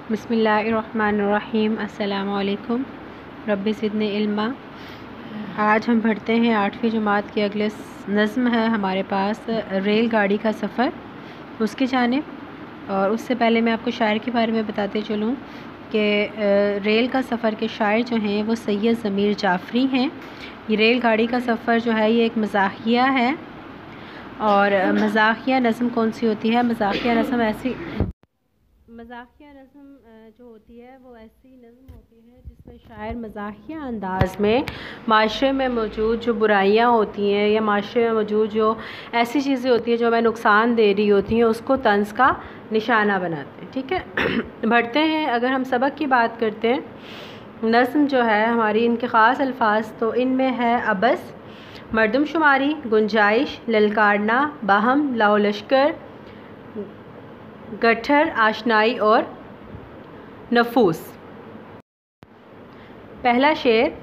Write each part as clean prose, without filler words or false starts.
बिस्मिल्लाहिर्रहमानिर्रहीम। अस्सलामु अलैकुम। रब्बि ज़िदनी इल्मा। आज हम पढ़ते हैं 8वीं जमात की अगले नज़्म है हमारे पास, रेलगाड़ी का सफ़र, उसकी जानिब। और उससे पहले मैं आपको शायर के बारे में बताते चलूँ कि रेल का सफ़र के शायर जो हैं वो सैयद ज़मीर जाफ़री हैं। ये रेलगाड़ी का सफ़र जो है ये एक मज़ाहिया है। और मज़ाहिया नज़्म कौन सी होती है? मज़ाहिया नज़्म जो होती है वो ऐसी नज़्म होती है जिसमें शायर मज़ाहिया अंदाज़ में माशरे में मौजूद जो बुराइयां होती हैं या माशरे में मौजूद जो ऐसी चीज़ें होती हैं जो हमें नुकसान दे रही होती हैं उसको तंज़ का निशाना बनाते हैं। ठीक है, बढ़ते हैं। अगर हम सबक की बात करते हैं, नज़्म जो है हमारी, इनके ख़ास अल्फाज तो इनमें है अबस, मरदमशुमारी, गुंजाइश, ललकारना, बाहम, लाओ लश्कर, गट्ठर, आशनाई और नफूस। पहला शेर,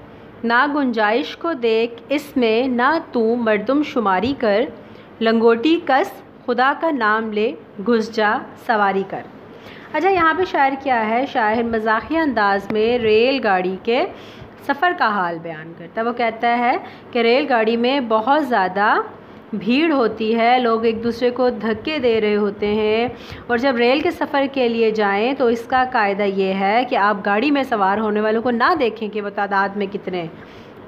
ना गुंजाइश को देख इसमें ना तू मरदमशुमारी कर, लंगोटी कस खुदा का नाम ले घुस जा सवारी कर। अच्छा, यहाँ पे शायर क्या है? शायर मज़ाहिया अंदाज में रेलगाड़ी के सफ़र का हाल बयान करता है। वो कहता है कि रेलगाड़ी में बहुत ज़्यादा भीड़ होती है, लोग एक दूसरे को धक्के दे रहे होते हैं। और जब रेल के सफ़र के लिए जाएं तो इसका कायदा ये है कि आप गाड़ी में सवार होने वालों को ना देखें कि वो तादाद में कितने हैं,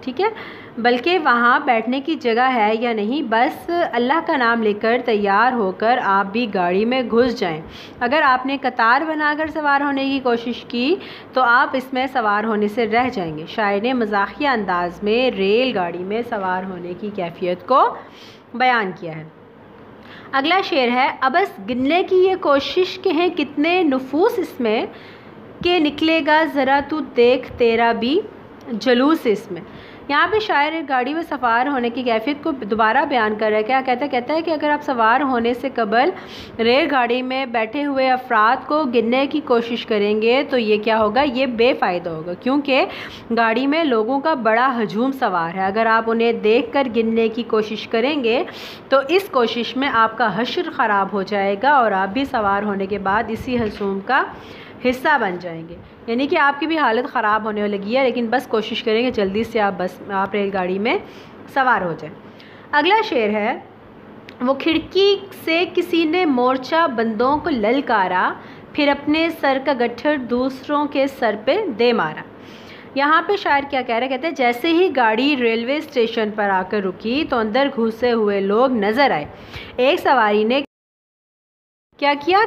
ठीक है, बल्कि वहाँ बैठने की जगह है या नहीं, बस अल्लाह का नाम लेकर तैयार होकर आप भी गाड़ी में घुस जाएं। अगर आपने कतार बनाकर सवार होने की कोशिश की तो आप इसमें सवार होने से रह जाएंगे। शायर ने मज़ाहिया अंदाज में रेलगाड़ी में सवार होने की कैफियत को बयान किया है। अगला शेर है, अबस गिनने की ये कोशिश के हैं कितने नफूस इसमें, के निकलेगा ज़रा तू देख तेरा भी जलूस इसमें। यहाँ पे शायर गाड़ी में सवार होने की कैफियत को दोबारा बयान कर रहा है। क्या कहता है कि अगर आप सवार होने से कबल रेलगाड़ी में बैठे हुए अफराद को गिनने की कोशिश करेंगे तो ये क्या होगा? ये बेफ़ायदा होगा, क्योंकि गाड़ी में लोगों का बड़ा हजूम सवार है। अगर आप उन्हें देख कर गिनने की कोशिश करेंगे तो इस कोशिश में आपका हश्र ख़राब हो जाएगा और आप भी सवार होने के बाद इसी हजूम का हिस्सा बन जाएंगे, यानी कि आपकी भी हालत ख़राब होने लगी है। लेकिन बस कोशिश करेंगे जल्दी से आप रेलगाड़ी में सवार हो जाएं। अगला शेर है, वो खिड़की से किसी ने मोर्चा बंदों को ललकारा, फिर अपने सर का गट्ठर दूसरों के सर पे दे मारा। यहाँ पे शायर क्या कह रहे हैं? कहते हैं जैसे ही गाड़ी रेलवे स्टेशन पर आकर रुकी तो अंदर घुसे हुए लोग नज़र आए। एक सवारी ने क्या किया?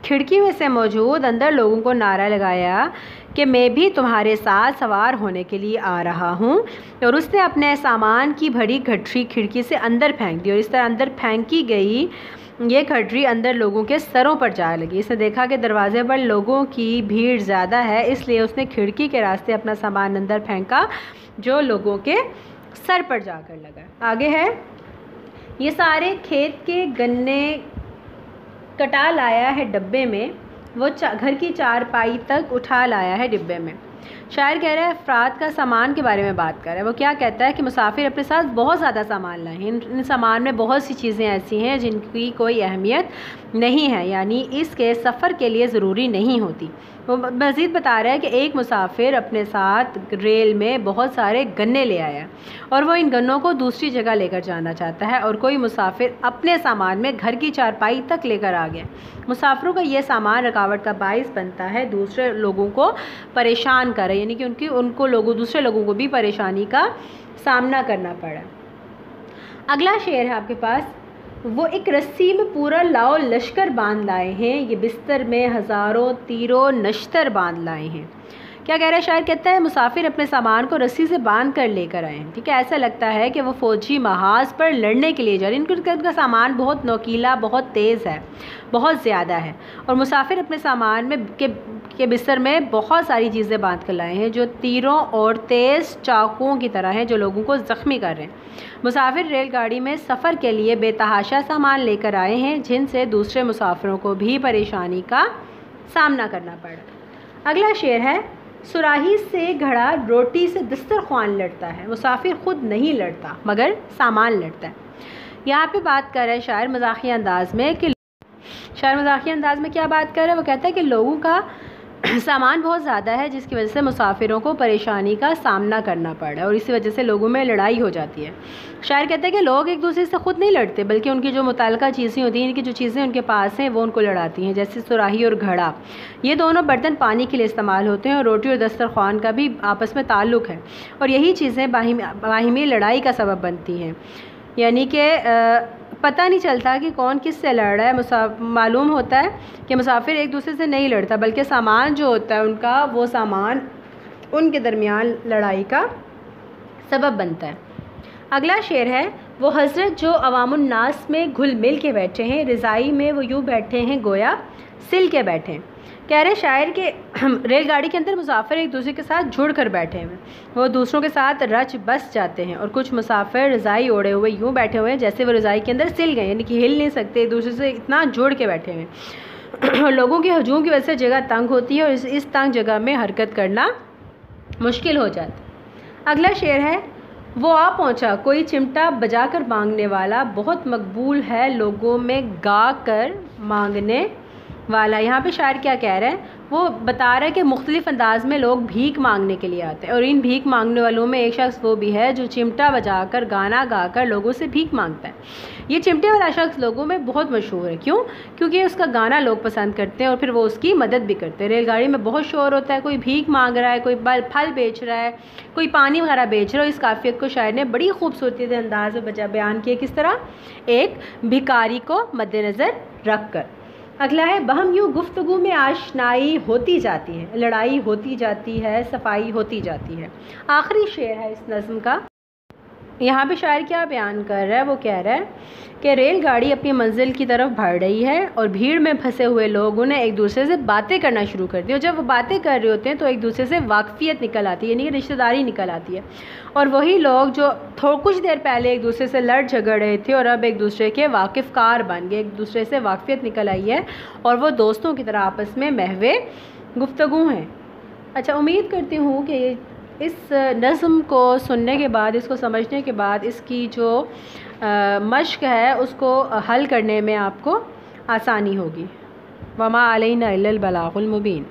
खिड़की में से मौजूद अंदर लोगों को नारा लगाया कि मैं भी तुम्हारे साथ सवार होने के लिए आ रहा हूँ। और उसने अपने सामान की भरी गठरी खिड़की से अंदर फेंक दी और इस तरह अंदर फेंकी गई ये गठरी अंदर लोगों के सरों पर जा लगी। इसने देखा कि दरवाजे पर लोगों की भीड़ ज़्यादा है, इसलिए उसने खिड़की के रास्ते अपना सामान अंदर फेंका जो लोगों के सर पर जाकर लगा। आगे है, ये सारे खेत के गन्ने कटा लाया है डब्बे में, वो घर की चारपाई तक उठा लाया है डिब्बे में। शायर कह रहा है अफराद का सामान के बारे में बात कर रहा है। वो क्या कहता है कि मुसाफिर अपने साथ बहुत ज़्यादा सामान लाए हैं। इन सामान में बहुत सी चीज़ें ऐसी हैं जिनकी कोई अहमियत नहीं है, यानी इसके सफ़र के लिए ज़रूरी नहीं होती। वो मज़ीद बता रहा है कि एक मुसाफिर अपने साथ रेल में बहुत सारे गन्ने ले आया और वो इन गन्नों को दूसरी जगह लेकर जाना चाहता है, और कोई मुसाफिर अपने सामान में घर की चारपाई तक लेकर आ गया। मुसाफिरों का ये सामान रुकावट का बाइस बनता है, दूसरे लोगों को परेशान कर रहा है, यानी कि दूसरे लोगों को भी परेशानी का सामना करना पड़ा। अगला शेर है आपके पास, वो एक रस्सी में पूरा लाओ लश्कर बांध लाए हैं, ये बिस्तर में हज़ारों तीरों नश्तर बांध लाए हैं। क्या कह रहा है शायर? कहता है मुसाफिर अपने सामान को रस्सी से बांध कर लेकर आए हैं। ठीक है, ऐसा लगता है कि वो फ़ौजी महाज पर लड़ने के लिए जा रहे हैं। इनका सामान बहुत नोकीला, बहुत तेज़ है, बहुत ज़्यादा है। और मुसाफिर अपने सामान में के बिस्तर में बहुत सारी चीज़ें बांध कर लाए हैं जो तीरों और तेज़ चाकुओं की तरह हैं जो लोगों को ज़ख्मी कर रहे हैं। मुसाफिर रेलगाड़ी में सफ़र के लिए बेतहाशा सामान लेकर आए हैं जिनसे दूसरे मुसाफिरों को भी परेशानी का सामना करना पड़ा। अगला शेर है, सुराही से घड़ा रोटी से दस्तरख्वान लड़ता है, मुसाफिर ख़ुद नहीं लड़ता मगर सामान लड़ता है। यहाँ पे बात कर रहा है शायर मज़ाहिया अंदाज में क्या बात कर रहा है? वो कहता है कि लोगों का सामान बहुत ज़्यादा है जिसकी वजह से मुसाफिरों को परेशानी का सामना करना पड़ रहा है और इसी वजह से लोगों में लड़ाई हो जाती है। शायर कहते हैं कि लोग एक दूसरे से ख़ुद नहीं लड़ते बल्कि उनकी जो मुतल्लिका चीज़ें होती हैं, इनकी जो चीज़ें उनके पास हैं वो उनको लड़ाती हैं। जैसे सुराही और घड़ा, ये दोनों बर्तन पानी के लिए इस्तेमाल होते हैं और रोटी और दस्तरखान का भी आपस में ताल्लुक़ है और यही चीज़ें बाहिमी लड़ाई का सबब बनती हैं। यानी कि पता नहीं चलता कि कौन किस से लड़ रहा है। मालूम होता है कि मुसाफिर एक दूसरे से नहीं लड़ता बल्कि सामान जो होता है उनका, वो सामान उनके दरमियान लड़ाई का सबब बनता है। अगला शेर है, वो हज़रत जो अवामुन्नास में घुल मिल के बैठे हैं, रज़ाई में वो यूँ बैठे हैं गोया सिल के बैठे हैं। कह रहे शायर के रेलगाड़ी के अंदर मुसाफिर एक दूसरे के साथ जुड़ कर बैठे हैं, वो दूसरों के साथ रच बस जाते हैं और कुछ मुसाफिर रज़ाई ओढ़े हुए यूँ बैठे हुए हैं जैसे वो रज़ाई के अंदर सिल गए, यानी कि हिल नहीं सकते, एक दूसरे से इतना जुड़ के बैठे हैं। लोगों की हजूम की वजह से जगह तंग होती है और इस तंग जगह में हरकत करना मुश्किल हो जाता है। अगला शेर है, वो आ पहुँचा कोई चिमटा बजा कर मांगने वाला, बहुत मकबूल है लोगों में गा कर मांगने वाला। यहाँ पे शायर क्या कह रहे हैं, वो बता रहा है कि मुख्तलिफ़ अंदाज में लोग भीख मांगने के लिए आते हैं और इन भीख मांगने वालों में एक शख्स वो भी है जो चिमटा बजाकर गाना गाकर लोगों से भीख मांगता है। ये चिमटे वाला शख्स लोगों में बहुत मशहूर है। क्यों? क्योंकि उसका गाना लोग पसंद करते हैं और फिर वो उसकी मदद भी करते हैं। रेलगाड़ी में बहुत शोर होता है, कोई भीख मांग रहा है, कोई फल बेच रहा है, कोई पानी वगैरह बेच रहा है। इस काफ़ियत को शायर ने बड़ी खूबसूरती से अंदाज में बयान किया। किस तरह? एक भिखारी को मद्देनज़र रख कर। अगला है, बहम यूँ गुफ्तगू में आशनाई होती जाती है, लड़ाई होती जाती है, सफाई होती जाती है। आखिरी शेर है इस नज़्म का। यहाँ पे शायर क्या बयान कर रहा है, वो कह रहा है कि रेलगाड़ी अपनी मंजिल की तरफ बढ़ रही है और भीड़ में फंसे हुए लोग उन्हें एक दूसरे से बातें करना शुरू कर दी और जब वो बातें कर रहे होते हैं तो एक दूसरे से वाकफियत निकल आती है, यानी कि रिश्तेदारी निकल आती है। और वही लोग जो कुछ देर पहले एक दूसरे से लड़ झगड़ रहे थे और अब एक दूसरे के वाकिफ़कार बन गए, एक दूसरे से वाकफियत निकल आई है और वो दोस्तों की तरह आपस में महवे गुफ्तगू हैं। अच्छा, उम्मीद करती हूँ कि इस नज़्म को सुनने के बाद, इसको समझने के बाद इसकी जो मश्क है उसको हल करने में आपको आसानी होगी। वमा अलैना इल्लल बलागुल मुबीन।